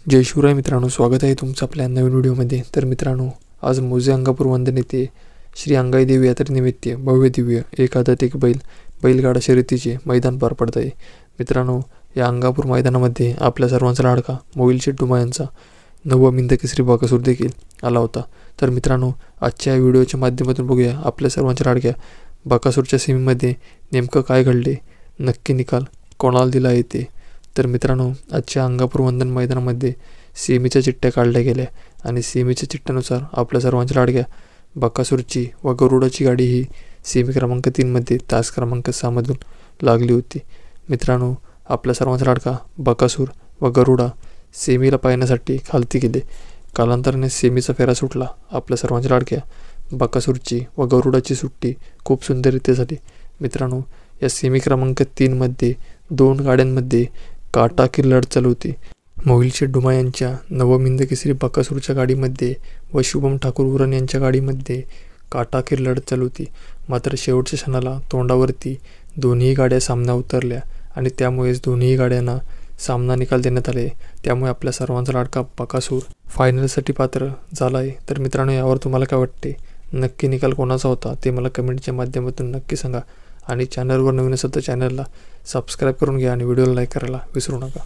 जय शिवराय मित्रांनो, स्वागत आहे तुमचं आपल्या नवीन व्हिडिओमध्ये। तर मित्रांनो, आज मौजे अंगापूर वंदन येथे श्री अंगाई देवी यात्रेनिमित्त भव्य दिव्य एक आदत एक बैलगाडा शर्यतीचे मैदान पार पडत आहे। मित्रांनो, या अंगापूर मैदानामध्ये आपल्या सर्वांचा लाडका मोहिल शेठ डुमा यांचा 9वा मिंद केसरी बकासूर देखील आला होता। तर मित्रांनो, आजच्या या व्हिडिओच्या माध्यमातून बघूया आपल्या सर्वांच्या लाडक्या बकासूरच्या सेमीमध्ये नेमकं काय घडले, नक्की निकाल कोणाला दिला आहे ते। तर मित्रांनो, आजच्या अंगापूर वंदन मैदानामध्ये सेमीच्या चिठ्ठ्या काढल्या गेल्या आणि सेमीच्या चिठ्ठ्यानुसार आपल्या सर्वांच्या लाडक्या बकासूरची व गरुडाची गाडी ही सेमी क्रमांक 3 मध्ये तास क्रमांक 6 मधून लागली होती। मित्रांनो, आपल्या सर्वांचा लाडका बकासूर व गरुडा सेमीला पाहण्यासाठी खालती गेले। कालांतराने सेमीचा फेरा सुटला। आपल्या सर्वांच्या लाडक्या बकासूरची व गरुडाची सुट्टी खूप सुंदररीत्या झाली। मित्रांनो, या सेमी क्रमांक 3 मध्ये 2 गाड्यांमध्ये काटाकीर लढत चालू होती। मोहिल शेठ डुमा यांच्या 9वा मिंद केसरी बकासूरच्या गाडीमध्ये व शुभम ठाकूर उरण यांच्या गाडीमध्ये काटाकीर लढत चालू होती। मात्र शेवटच्या क्षणाला तोंडावरती दोन्ही गाड्या सामना उतरल्या आणि त्यामुळेच दोन्ही गाड्यांना सामना निकाल देण्यात आले। त्यामुळे आपल्या सर्वांचा लाडका बकासूर फायनलसाठी पात्र झाला आहे। तर मित्रांनो, यावर तुम्हाला काय वाटते, नक्की निकाल कोणाचा होता ते मला कमेंटच्या माध्यमातून नक्की सांगा। आणि चॅनलवर नवीन असेल तर चॅनलला सबस्क्राईब करून घ्या आणि व्हिडिओला लाईक करायला विसरू नका।